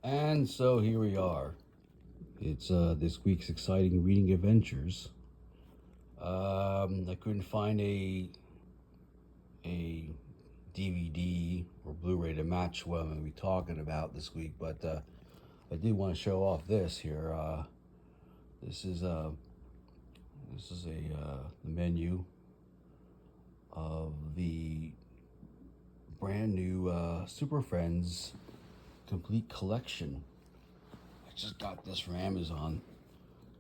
And so here we are. It's this week's exciting reading adventures. I couldn't find a DVD or Blu-ray to match what I'm going to be talking about this week, but I did want to show off this here. This is a the menu of the brand new Super Friends complete collection. I just got this from Amazon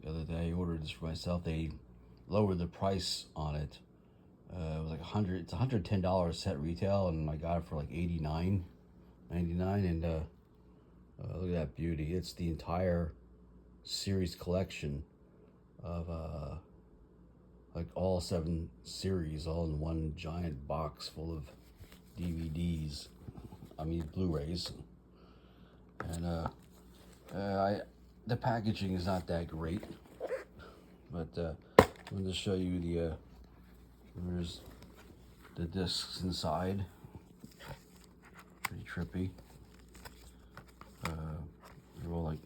the other day. I ordered this for myself. They lowered the price on it. It was like $100. It's $110 set retail, and I got it for like $89.99. And look at that beauty! It's the entire series collection of like all 7 series, all in one giant box full of DVDs. I mean Blu-rays, and the packaging is not that great, but I'm going to show you there's the discs inside. Pretty trippy. They're all like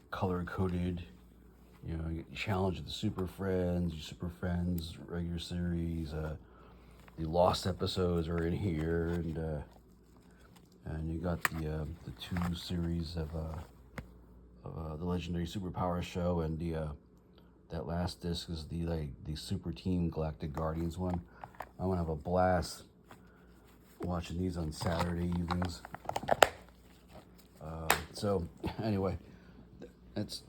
color coded. You know, you get Challenge of the Super Friends, regular series. The lost episodes are in here, and you got the 2 series of the Legendary Superpower Show, and that last disc is the Super Team Galactic Guardians one. I'm gonna have a blast watching these on Saturday evenings. So anyway, that's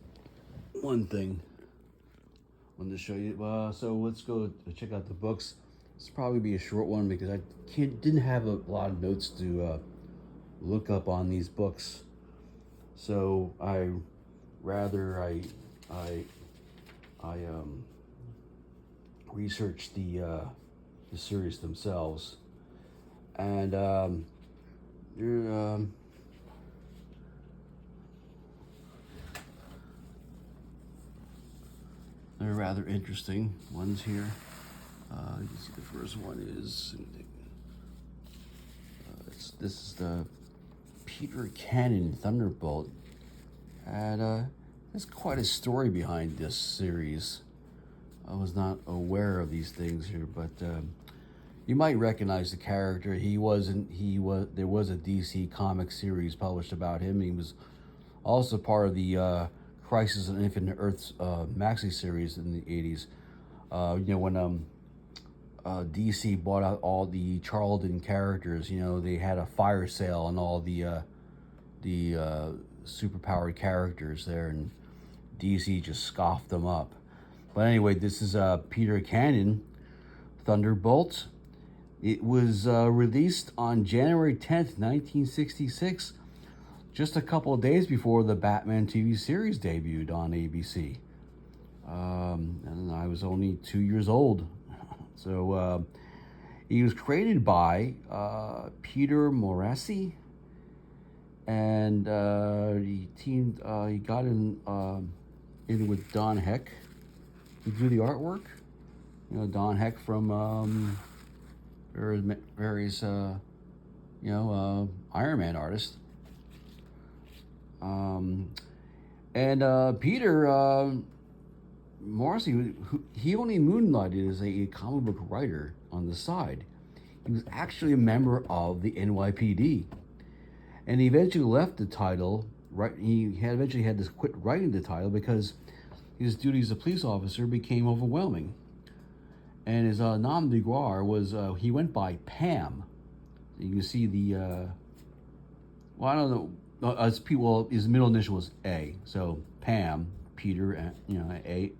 one thing I wanted to show you. So let's go check out the books. This will probably be a short one because I didn't have a lot of notes to look up on these books. So I researched the series themselves, and they're rather interesting ones here. You can see the first one is this is the Peter Cannon Thunderbolt, and there's quite a story behind this series. I was not aware of these things here, but you might recognize the character. There was a DC comic series published about him. He was also part of the Crisis on Infinite Earths maxi series in the 80s. When DC bought out all the Charlton characters, they had a fire sale on all the superpowered characters there, and DC just scoffed them up. But anyway, this is Peter Cannon Thunderbolt. It was released on January 10th, 1966, just a couple of days before the Batman TV series debuted on ABC. And I was only 2 years old. So he was created by Peter Morrissey, and he got in with Don Heck to do the artwork. Don Heck from various Iron Man artists. And Peter Morrissey, he only moonlighted as a comic book writer on the side. He was actually a member of the NYPD, and he eventually left the title. He eventually had to quit writing the title because his duties as a police officer became overwhelming. And his nom de guerre was he went by Pam. You can see the I don't know. His middle initial was A, so Pam, Peter, A,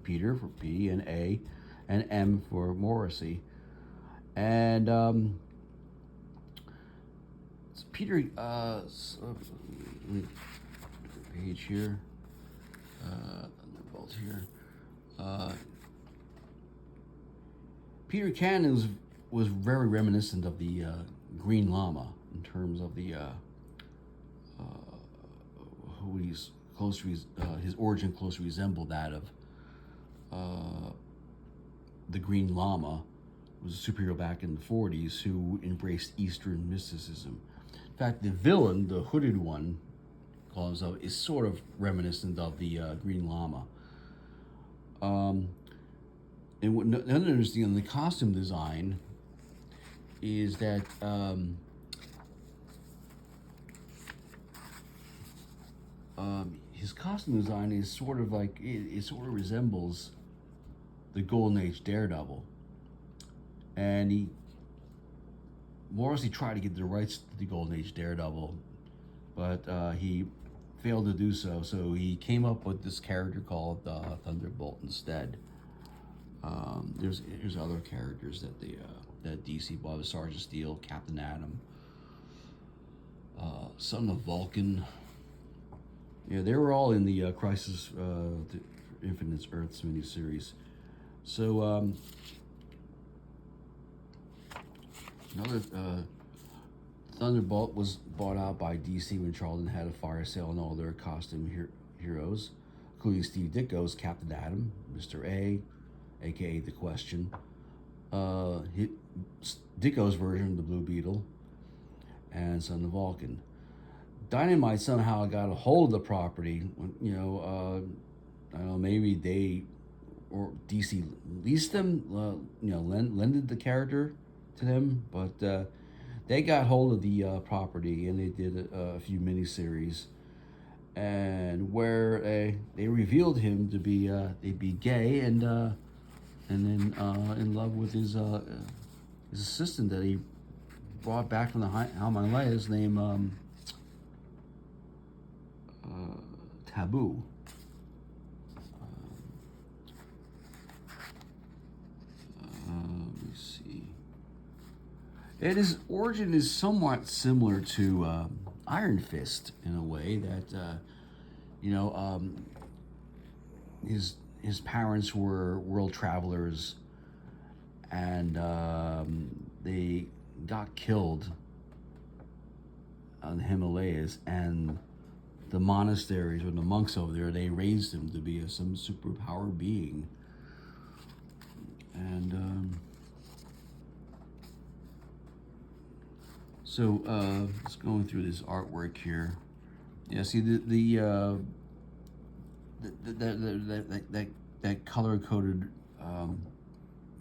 Peter for P, and A, and M for Morrissey, and it's Peter. Page here, Thunderbolt here. Peter Cannon was very reminiscent of the Green Llama in terms of the who he's his origin closely resembled that of the Green Llama, who was a superhero back in the 40s who embraced Eastern mysticism. In fact, the villain, the hooded one, calls himself, is sort of reminiscent of the Green Llama. Um, and what another interesting in the costume design is that his costume design is sort of like it sort of resembles the Golden Age Daredevil, and Morrissey tried to get the rights to the Golden Age Daredevil, but he failed to do so. So he came up with this character called Thunderbolt instead. There's other characters that that DC bought: Sergeant Steel, Captain Atom, Son of Vulcan. Yeah, they were all in the Crisis the Infinite Earths miniseries. So another Thunderbolt was bought out by DC when Charlton had a fire sale on all their costume heroes, including Steve Ditko's Captain Atom, Mr. A, aka The Question, Ditko's version, the Blue Beetle, and Son of Vulcan. Dynamite somehow got a hold of the property. I don't know, maybe they or DC leased them, lended the character to them, but they got hold of the property and they did a few miniseries, and where they revealed him to be gay and then in love with his assistant that he brought back from the Himalayas named Taboo. Let me see. And his origin is somewhat similar to Iron Fist in a way that, his parents were world travelers, and they got killed on the Himalayas, and the monasteries or the monks over there, they raised him to be some superpower being. And so just going through this artwork here. Yeah, see that color coded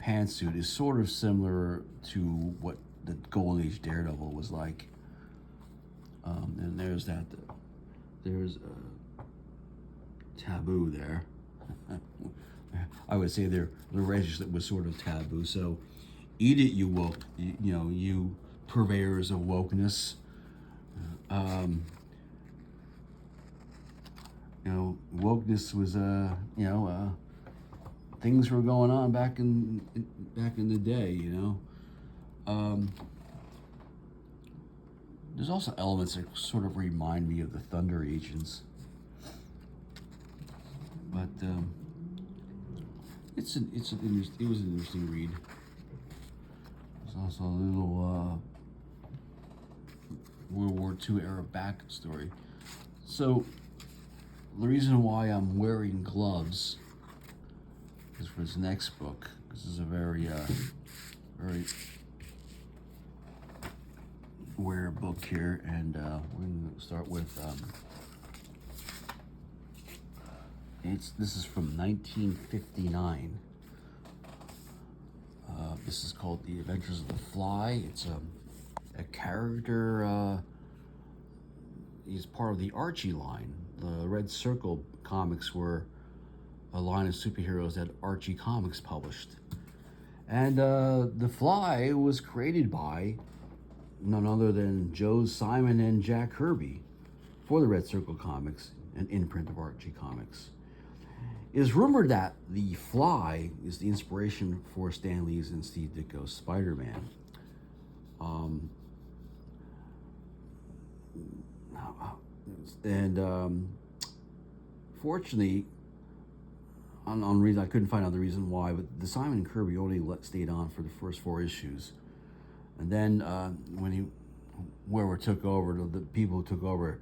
pantsuit is sort of similar to what the Golden Age Daredevil was like. And there's Taboo there. I would say the race that was sort of taboo. So, eat it, you woke. You purveyors of wokeness. Wokeness was things were going on back in the day. There's also elements that sort of remind me of the Thunder Agents, but it was an interesting read. There's also a little World War II era backstory. So the reason why I'm wearing gloves is for this next book. This is a very rare book here, and we're going to start with this is from 1959. This is called The Adventures of the Fly. It's a character. He's part of the Archie line. The Red Circle comics were a line of superheroes that Archie Comics published, and the Fly was created by none other than Joe Simon and Jack Kirby for the Red Circle Comics, an imprint of Archie Comics. It is rumored that the Fly is the inspiration for Stan Lee's and Steve Ditko's Spider-Man. Fortunately, on reason I couldn't find out the reason why, but the Simon and Kirby only stayed on for the first 4 issues, and then when whoever took over, the people who took over,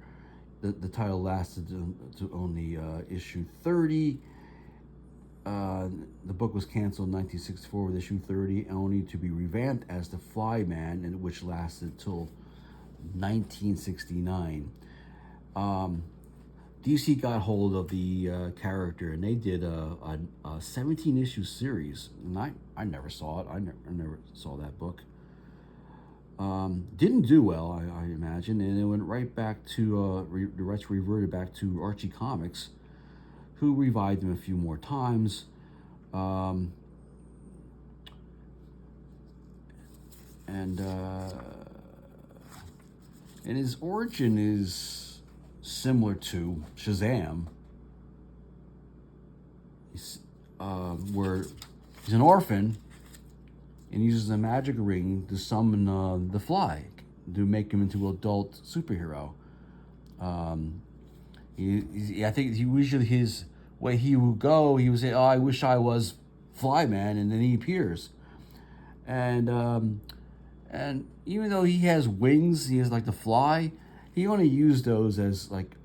the title lasted to only issue 30. The book was canceled in 1964 with issue 30, only to be revamped as The Fly Man, and which lasted till 1969. DC got hold of the character, and they did a 17-issue series. And I never saw it. I never saw that book. Didn't do well, I imagine, and it went right back to the rights reverted back to Archie Comics, who revived him a few more times. Um, and his origin is similar to Shazam. Where he's an orphan and uses a magic ring to summon the Fly to make him into an adult superhero. I think he usually his way he would go. He would say, "Oh, I wish I was Flyman," and then he appears. And even though he has wings, he has like the Fly. He only used those as like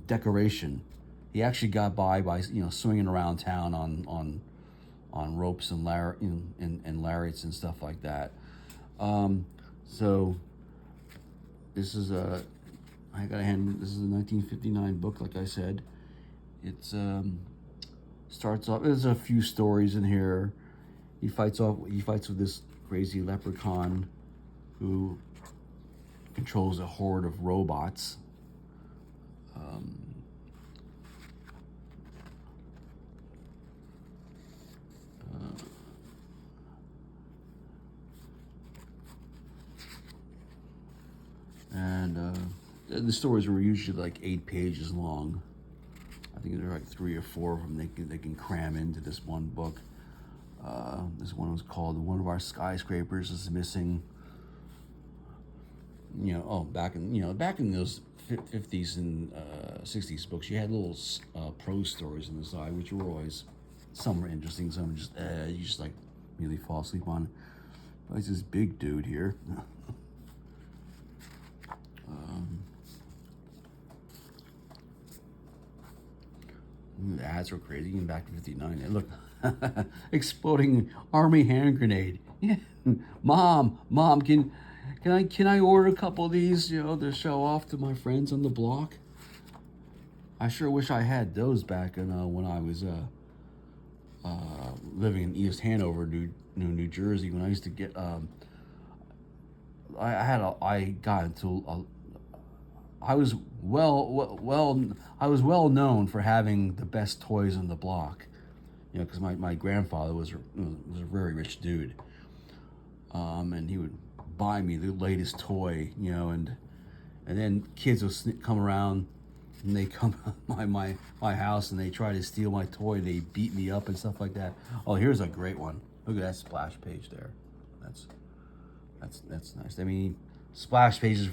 decoration. He actually got by swinging around town on ropes and and lariats and stuff like that. So this is this is a 1959 book, like I said. It's starts off. There's a few stories in here. He fights with this crazy leprechaun who controls a horde of robots. And the stories were usually like 8 pages long. I think there are like 3 or 4 of them they can cram into this one book. This one was called "One of Our Skyscrapers is Missing." Back in those 50s and 60s books, you had little prose stories on the side, which were always, some were interesting, some just you just like immediately fall asleep on. But it's this big dude here. The ads were crazy. Even back to '59, and look, exploding army hand grenade. Yeah. Mom, can I order a couple of these? To show off to my friends on the block. I sure wish I had those back in when I was living in East Hanover, New Jersey. When I used to get I was well known for having the best toys on the block, because my grandfather was a very rich dude, and he would buy me the latest toy, and then kids would come around, and they come to my house and they try to steal my toy. And they beat me up and stuff like that. Oh, here's a great one. Look at that splash page there. That's nice. I mean, splash pages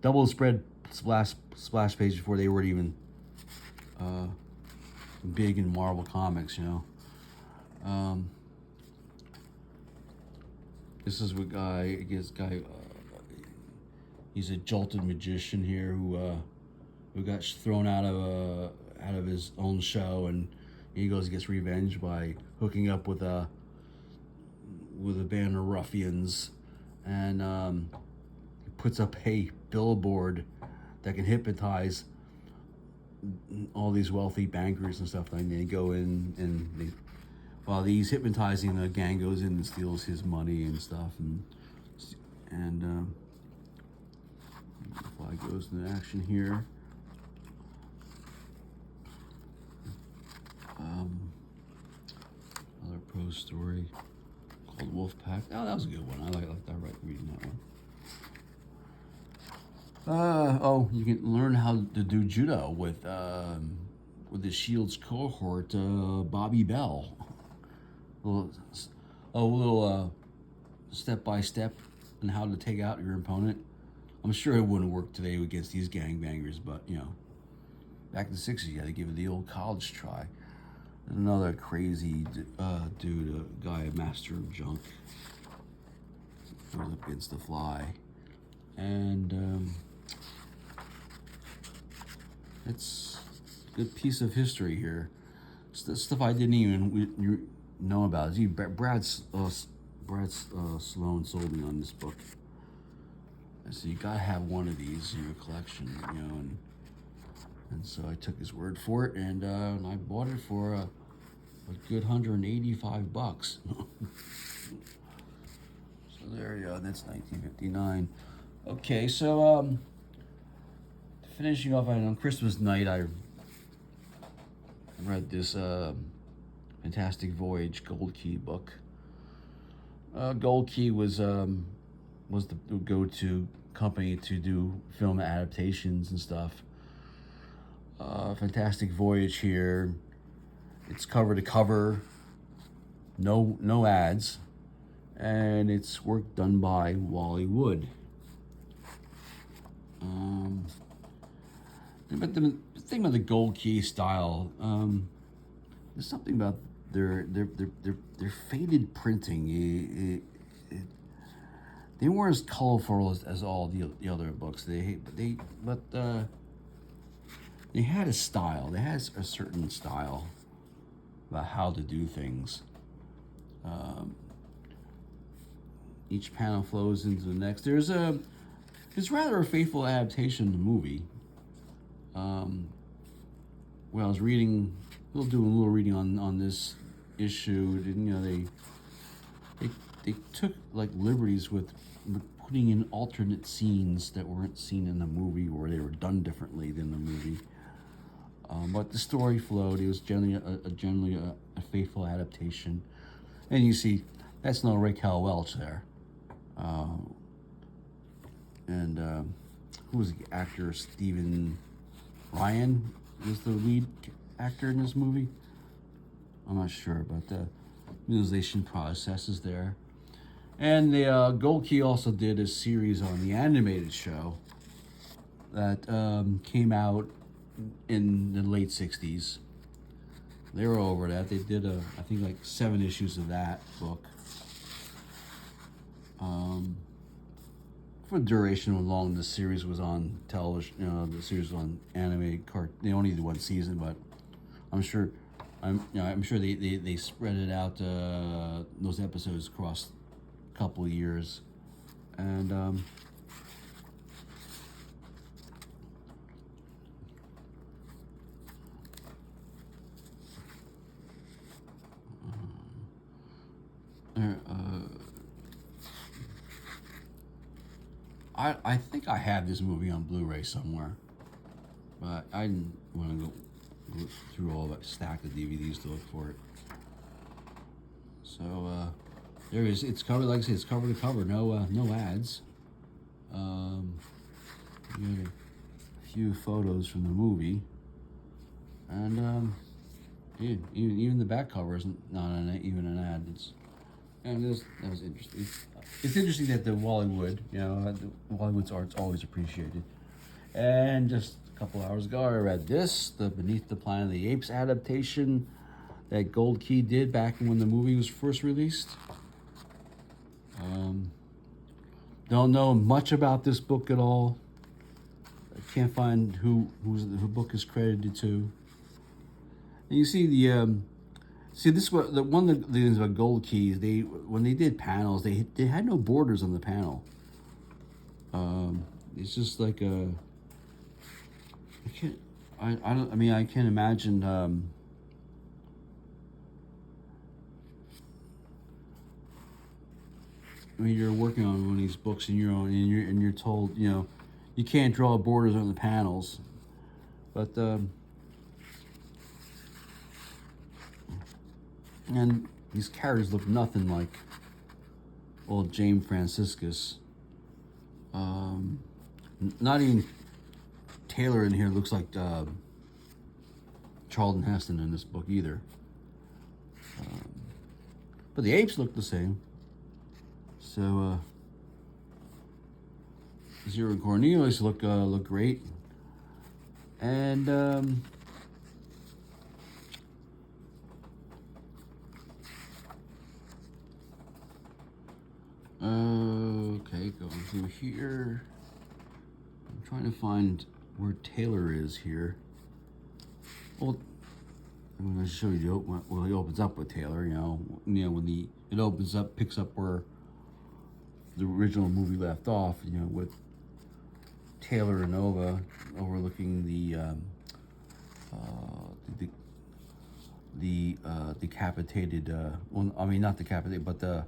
double spread splash pages before they were even big in Marvel Comics. This is what guy. He's a jolted magician here who got thrown out of his own show, and he gets revenge by hooking up with a band of ruffians, and puts up a billboard that can hypnotize all these wealthy bankers and stuff. And they go in, and while he's hypnotizing, the gang goes in and steals his money and stuff. And Fly goes into action here. Another prose story called Wolfpack. Oh, that was a good one. I like that. Reading that one. You can learn how to do judo with the Shield's cohort, Bobby Bell. A little step by step on how to take out your opponent. I'm sure it wouldn't work today against these gangbangers, but back in the '60s, you had to give it the old college try. Another crazy dude, a guy, a master of junk, goes up against the Fly, and it's a good piece of history here. Stuff I didn't even know about. Brad Sloan sold me on this book, So you gotta have one of these in your collection, you know. And so I took his word for it, and I bought it for a good $185. So there you go. That's 1959. Okay, so finishing off on Christmas night, I read this Fantastic Voyage Gold Key book. Gold Key was the go-to company to do film adaptations and stuff. Fantastic Voyage here. It's cover to cover, no ads, and it's work done by Wally Wood. But the thing about the Gold Key style, there's something about their faded printing. They weren't as colorful as all the other books. They had a style. They had a certain style about how to do things. Each panel flows into the next. It's rather a faithful adaptation of the movie. When I was doing a little reading on this issue, and they took like liberties with putting in alternate scenes that weren't seen in the movie, or they were done differently than the movie. But the story flowed. It was generally a faithful adaptation, and you see that's no Raquel Welch there, and who was the actor? Stephen Ryan was the lead actor in this movie. I'm not sure, but the utilization process is there. And the Gold Key also did a series on the animated show that came out in the late 60s. They were over that. They did I think like 7 issues of that book. For the duration of how long the series was on television, the series was on animated they only did 1 season, but I'm sure they spread it out, those episodes across a couple of years, and I think I have this movie on Blu-ray somewhere, but I didn't want to go through all that stack of DVDs to look for it. So there it is. It's covered, like I said, it's cover to cover. No ads. You got a few photos from the movie, and even the back cover isn't even an ad. That was interesting. It's interesting that the Wally Wood's art's always appreciated. And just a couple hours ago, I read this, the Beneath the Planet of the Apes adaptation that Gold Key did back when the movie was first released. Don't know much about this book at all. I can't find who book is credited to. And you see this is what one of the things about Gold Keys. When they did panels, they had no borders on the panel. It's just like I can't imagine. When you're working on one of these books and you're told you can't draw borders on the panels, but and these characters look nothing like old James Franciscus. Not even Taylor in here looks like Charlton Heston in this book either. But the apes look the same. So Zero and Cornelius look great, and okay, going through here. I'm trying to find where Taylor is here. Well, I'm going to show you he opens up with Taylor. When it opens up, picks up where the original movie left off. With Taylor and Nova overlooking the decapitated. Well, I mean not decapitated, but the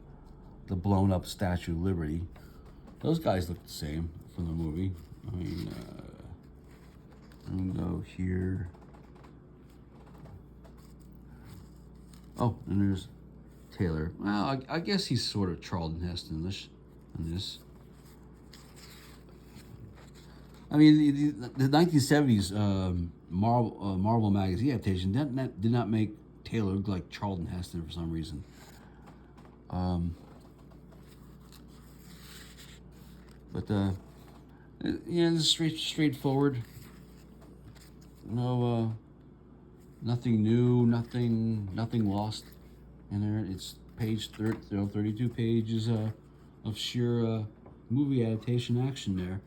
blown up Statue of Liberty. Those guys look the same from the movie. I mean, I'm gonna go here. Oh, and there's Taylor. Well, I guess he's sort of Charlton Heston in this. I mean, the 1970s Marvel magazine adaptation did not make Taylor look like Charlton Heston for some reason. But yeah, it's straightforward. No, nothing new, nothing lost in there. It's 32 pages of sheer movie adaptation action there.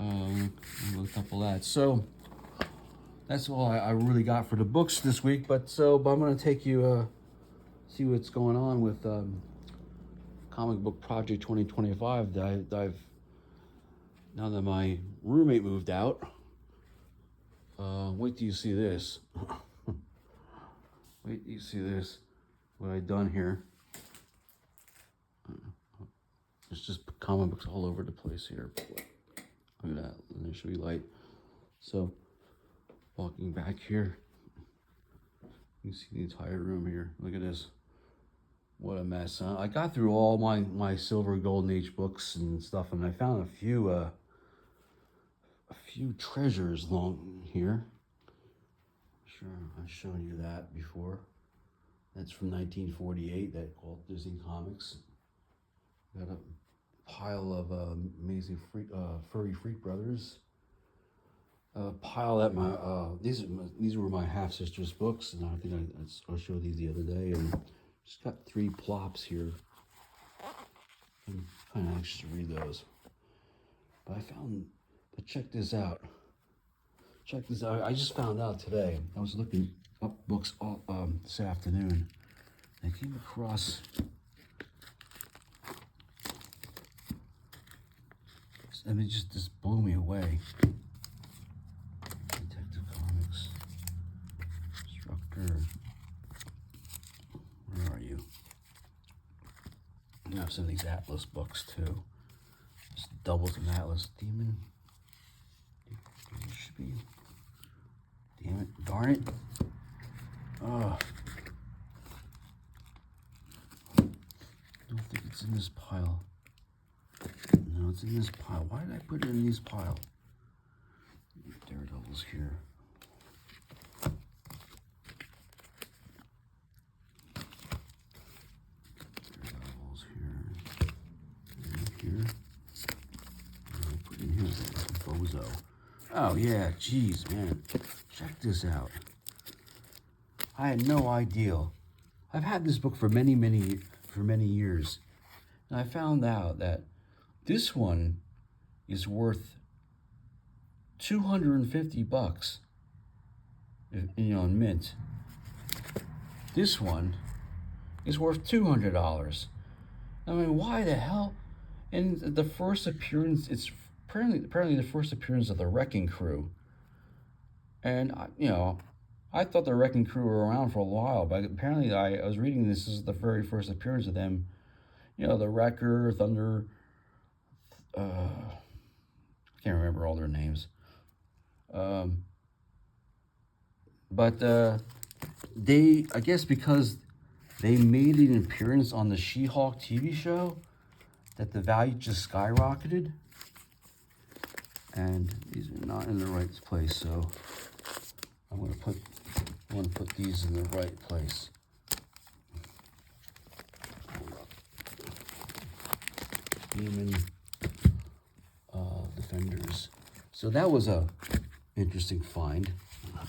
A couple of that. So that's all I really got for the books this week. But I'm gonna take you see what's going on with Comic Book Project 2025. I've now that my roommate moved out. Wait till you see this. Wait till you see this. What I've done here. There's just comic books all over the place here. Look at that. And there should be light. So, walking back here, you can see the entire room here. Look at this. What a mess. I got through all my Silver Golden Age books and stuff, and I found a few treasures along here. Sure, I've shown you that before. That's from 1948, that called Disney Comics. Got a pile of amazing furry freak brothers. A pile that these were my half sister's books, and I think I showed these the other day, and just got 3 plops here. I'm kind of anxious to read those. But check this out. Check this out. I just found out today. I was looking up books all this afternoon. I came across. I mean, just blew me away. Detective Comics. Instructor. Where are you? I have some of these Atlas books too. Just doubles an Atlas. Demon. It should be. Damn it. Darn it. Oh. I don't think it's in this pile. No, it's in this pile. Why did I put it in this pile? Daredevil's here. Daredevil's here. And here. And I put in here Bozo. Oh yeah, geez, man. Check this out. I had no idea. I've had this book for many years. And I found out that this one is worth $250, in mint. This one is worth $200. I mean, why the hell? And the first appearance, it's apparently the first appearance of the Wrecking Crew. And I thought the Wrecking Crew were around for a while, but apparently I was reading this is the very first appearance of them. The Wrecker, Thunder. I can't remember all their names. But they, I guess because they made an appearance on the She-Hulk TV show, that the value just skyrocketed. And these are not in the right place, so I want to put these in the right place. Demon Defenders. So that was a interesting find. A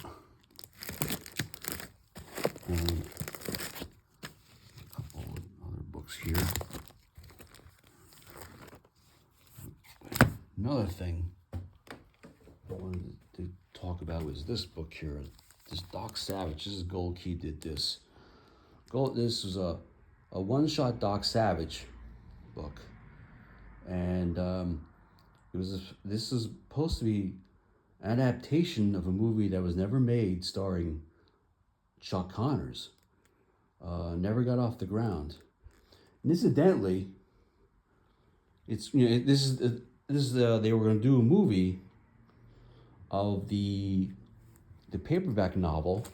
couple other books here. Another thing I wanted to talk about was this book here. This Doc Savage. This is Gold Key did this. This was a one-shot Doc Savage book. And This is supposed to be an adaptation of a movie that was never made, starring Chuck Connors. Never got off the ground. And incidentally, it's they were going to do a movie of the paperback novel,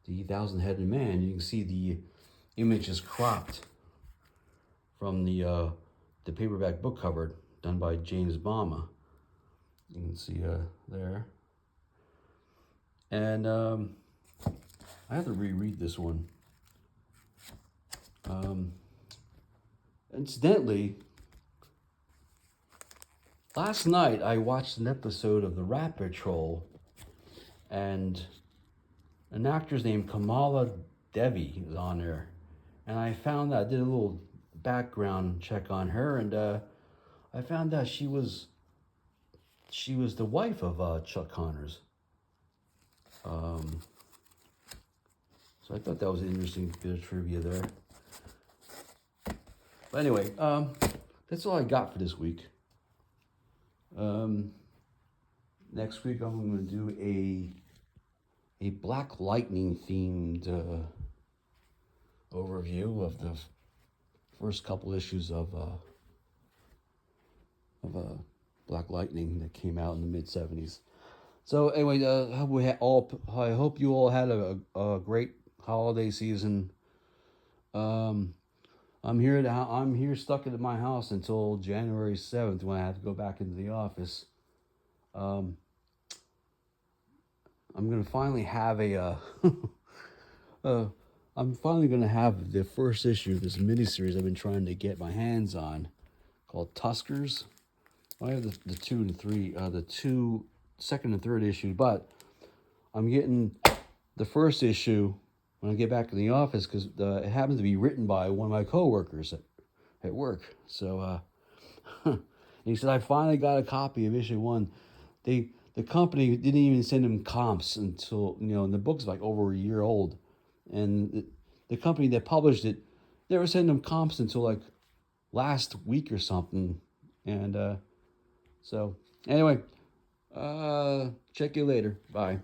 The Thousand-Headed Man. You can see the image is cropped from the paperback book cover done by James Bama. You can see there. And I have to reread this one. Incidentally, last night I watched an episode of the Rat Patrol, and an actress named Kamala Devi is on there. And I found that I did a little background check on her, and I found out she was the wife of Chuck Connors. So I thought that was an interesting bit of trivia there. But anyway, that's all I got for this week. Next week I'm going to do a Black Lightning themed overview of the first couple issues of Black Lightning that came out in the mid-70s. So anyway, I hope you all had a great holiday season. I'm here stuck at my house until January 7th, when I have to go back into the office. I'm gonna finally have I'm finally gonna have the first issue of this miniseries I've been trying to get my hands on, called Tuskers. I have the 2 and 3, the 2 second and third issue, but I'm getting the first issue when I get back in the office, because it happens to be written by one of my coworkers at work. So he said, I finally got a copy of issue 1. The company didn't even send him comps until, and the book's like over a year old, and the company that published it never sent him comps until like last week or something. And so anyway, check you later. Bye.